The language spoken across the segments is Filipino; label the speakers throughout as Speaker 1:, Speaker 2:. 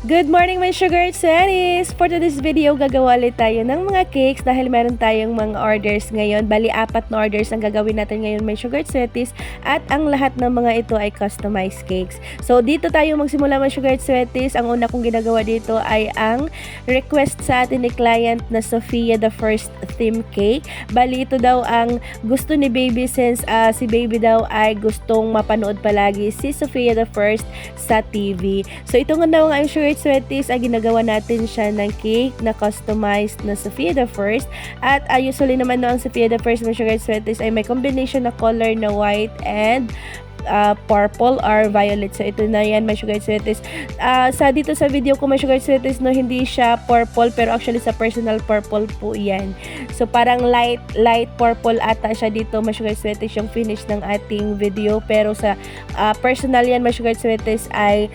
Speaker 1: Good morning my sugar series! For today's video, gagawa ulit tayo ng mga cakes dahil meron tayong mga orders ngayon. Bali, 4 na orders ang gagawin natin ngayon my sugar series at ang lahat ng mga ito ay customized cakes. So, dito tayo magsimula my sugar series. Ang una kong ginagawa dito ay ang request sa atin ni client na Sofia the First theme cake. Bali, ito daw ang gusto ni baby since si baby daw ay gustong mapanood palagi si Sofia the First sa TV. So, ito nga daw ang sugar sweaties ay ginagawa natin siya ng cake na customized na Sofia the First. At usually naman no, ang Sofia the First na sugar sweaties ay may combination na color na white and purple or violet. So ito na yan my sugar sweaties. Dito sa video ko my sugar sweaties no, hindi siya purple pero actually sa personal purple po yan. So parang light purple ata siya dito my sugar sweaties yung finish ng ating video, pero sa personal yan my sugar sweaties ay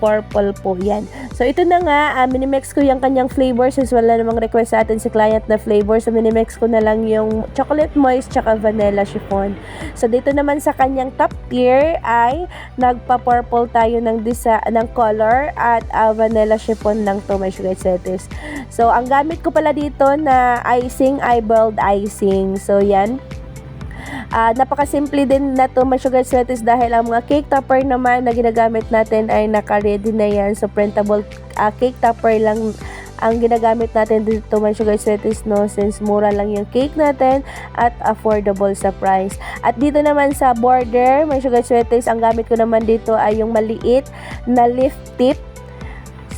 Speaker 1: purple po yan. So ito na nga, minimix ko yung kanyang flavor since wala namang request sa atin si client na flavor. So minimix ko na lang yung chocolate moist tsaka vanilla chiffon. So dito naman sa kanyang top tier ay nagpa-purple tayo ng color at vanilla chiffon lang to my sugar sweaties. So ang gamit ko pala dito na icing ay boiled icing. So yan. Napakasimple din na to my sugar sweaties dahil ang mga cake topper naman na ginagamit natin ay naka-ready na yan. So printable cake topper lang ang ginagamit natin dito my sugar sweaties no, since mura lang yung cake natin at affordable sa price. At dito naman sa border my sugar sweaties, ang gamit ko naman dito ay yung maliit na leaf tip.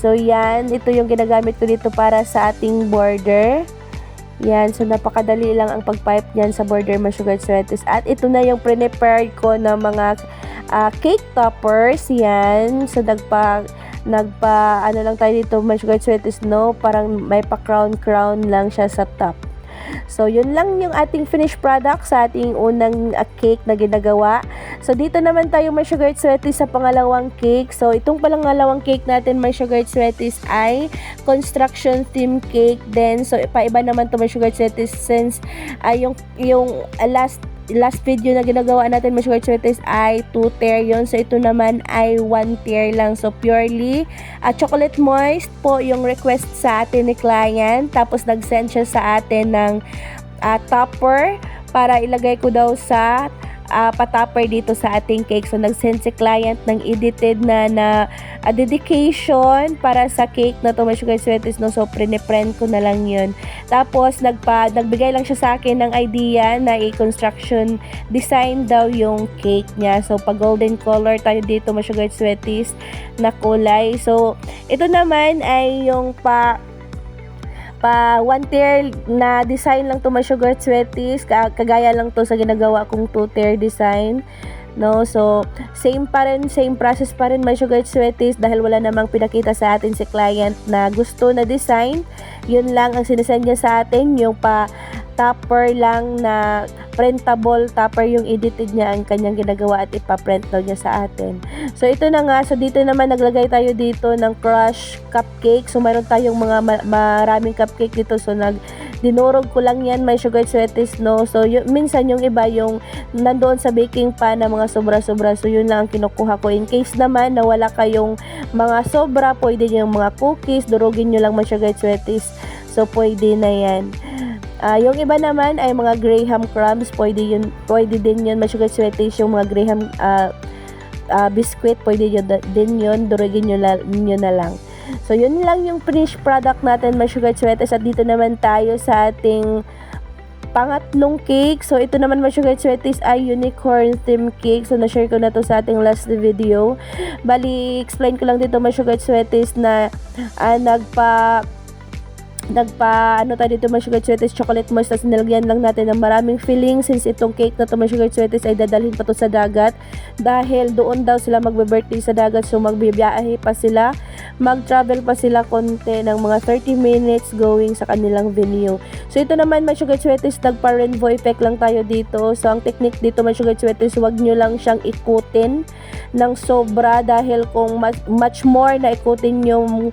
Speaker 1: So yan, ito yung ginagamit ko dito para sa ating border. Yan, so napakadali lang ang pag-pipe niyan sa border my sugar sweaties. At ito na yung pre-prepared ko na mga cake toppers. Yan, so ano lang tayo dito my sugar sweaties no, parang may pa-crown lang siya sa top. So, yun lang yung ating finished product sa ating unang cake na ginagawa. So, dito naman tayo my sugar sweaties sa pangalawang cake. So, itong pangalawang cake natin my sugar sweaties ay construction theme cake din. So, paiba naman to my sugar sweaties since yung last video na ginagawa natin my sugar sweaties ay 2 tier yun. So ito naman ay 1 tier lang. So purely chocolate moist po yung request sa atin ni client. Tapos nag-send siya sa atin ng topper para ilagay ko daw sa patopper dito sa ating cake. So nag-send si client ng edited na dedication para sa cake na to my sugar sweaties no. So print ko na lang yun. Tapos nagbigay lang siya sa akin ng idea na i-construction design daw yung cake niya. So pag golden color tayo dito my sugar sweaties na kulay. So ito naman ay yung pa 1 tier na design lang to my sugar sweaties. Kagaya lang to sa ginagawa kong 2 tier design no. So same process pa rin my sugar sweaties dahil wala namang pinakita sa atin si client na gusto na design. Yun lang ang sinesend niya sa atin, yung pa topper lang na printable topper yung edited niya ang kanyang ginagawa at ipaprint daw niya sa atin. So ito na nga, so dito naman naglagay tayo dito ng crush cupcake. So mayroon tayong mga maraming cupcake dito. So dinurog ko lang yan my sugar sweaties no. So minsan yung iba yung nandoon sa baking pan na mga sobra-sobra. So yun lang ang kinukuha ko. In case naman na wala kayong mga sobra, pwede yung mga cookies, durugin nyo lang my sugar sweaties. So pwede na yan. Yung iba naman ay mga graham crumbs, pwede din yun my sugar sweaties. Yung mga graham biscuit, pwede din yun, durugin nyo na lang. So yun lang yung finished product natin my sugar sweaties. At dito naman tayo sa ating pangatlong cake. So ito naman my sugar sweaties ay unicorn theme cake. So na-share ko na to sa ating last video. Bali, explain ko lang dito my sugar sweaties na ano tayo dito my sugar sweaties chocolate moist, tapos nilagyan lang natin ng maraming filling since itong cake na to my sugar sweaties ay dadalhin pa to sa dagat dahil doon daw sila magbe-birthday sa dagat. So magbibiyahe pa sila, mag-travel pa sila konti ng mga 30 minutes going sa kanilang venue. So ito naman my sugar sweaties, nagpa-rainbow effect lang tayo dito. So ang technique dito my sugar sweaties, wag nyo lang siyang ikutin ng sobra dahil kung much more na ikutin yung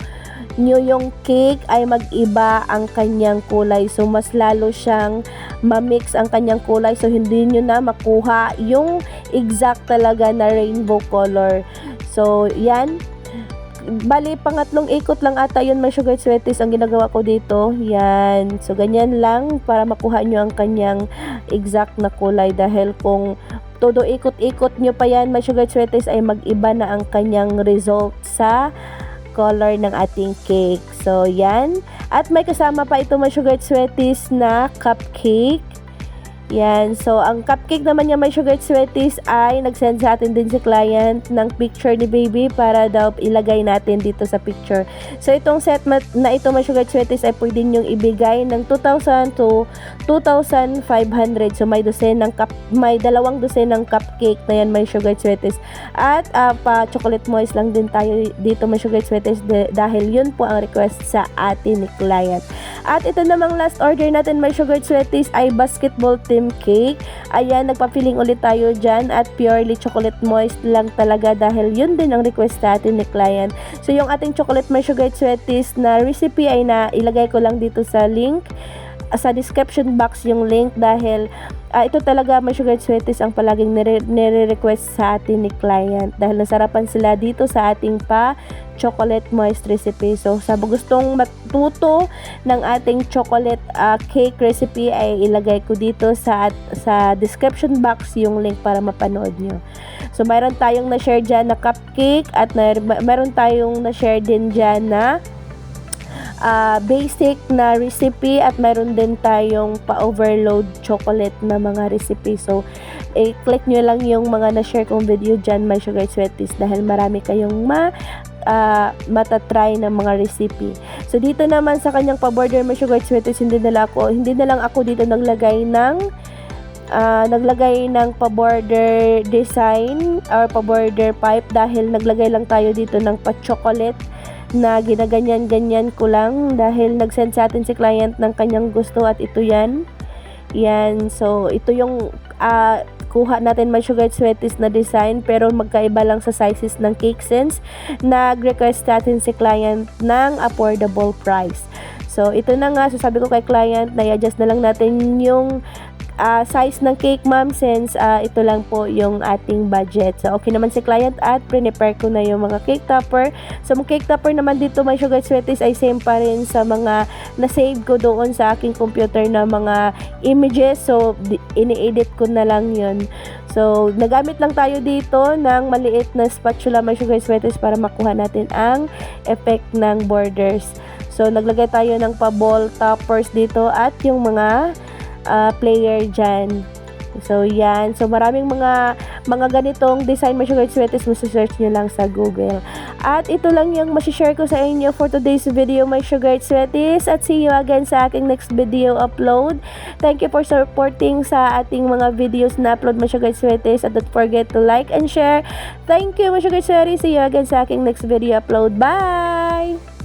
Speaker 1: cake ay mag-iba ang kanyang kulay. So mas lalo siyang ma-mix ang kanyang kulay. So hindi nyo na makuha yung exact talaga na rainbow color. So yan, bali pangatlong ikot lang ata yun mga sugar sweeties ang ginagawa ko dito. Yan. So ganyan lang para makuha nyo ang kanyang exact na kulay, dahil kung todo ikot-ikot nyo pa yan mga sugar sweeties ay mag-iba na ang kanyang result sa color ng ating cake. So yan. At may kasama pa ito mga sugar sweeties na cupcake. Yan. So, ang cupcake naman niya may sugar sweeties ay nag-send sa atin din si client ng picture ni baby para daw ilagay natin dito sa picture. So, itong set na ito may sugar sweeties ay pwede nyong ibigay ng 2,000 to 2,500. So, may dalawang dosen ng cupcake na yan may sugar sweeties. At pa chocolate moist lang din tayo dito may sugar sweeties dahil yun po ang request sa atin ni client. At ito namang last order natin may sugar sweeties ay basketball team cake. Ayan, nagpa-filling ulit tayo dyan at purely chocolate moist lang talaga dahil yun din ang request sa atin ni client. So, yung ating chocolate may sugar sweeties na recipe ay ilagay ko lang dito sa link, sa description box yung link, dahil ito talaga may sugar sweeties ang palaging nire-request sa atin ni client dahil nasarapan sila dito sa ating chocolate moist recipe. So, sa gustong matuto ng ating chocolate cake recipe ay ilagay ko dito sa description box yung link para mapanood nyo. So, mayroon tayong na-share dyan na cupcake at mayroon tayong na-share din dyan na basic na recipe at mayroon din tayong pa-overload chocolate na mga recipe. So, click nyo lang yung mga na-share kong video dyan my sugar sweeties dahil marami kayong matatry ng mga recipe. So, dito naman sa kanyang pa-border my sugar sweeties, hindi na lang ako dito naglagay ng pa-border design or pa-border pipe dahil naglagay lang tayo dito ng pa-chocolate na ginaganyan-ganyan ko lang dahil nag-send sa atin si client ng kanyang gusto at ito yan. Yan. So, ito yung kuha natin may sugar sweeties na design pero magkaiba lang sa sizes ng cake since nag-request natin si client ng affordable price. So, ito na nga. So, sabi ko kay client na i-adjust na lang natin yung size ng cake ma'am since ito lang po yung ating budget. So, okay naman si client at prepare ko na yung mga cake topper. So, mga cake topper naman dito may sugar sweeties ay same pa rin sa mga na-save ko doon sa aking computer na mga images. So, ini-edit ko na lang yun. So, nagamit lang tayo dito ng maliit na spatula may sugar sweeties para makuha natin ang effect ng borders. So, naglagay tayo ng pa-ball toppers dito at yung mga player dyan. So, yan. So, maraming mga ganitong design my sugar sweeties, masasearch nyo lang sa Google. At ito lang yung masishare ko sa inyo for today's video my sugar sweeties. At see you again sa aking next video upload. Thank you for supporting sa ating mga videos na upload my sugar sweeties. And don't forget to like and share. Thank you my sugar sweeties. See you again sa aking next video upload. Bye!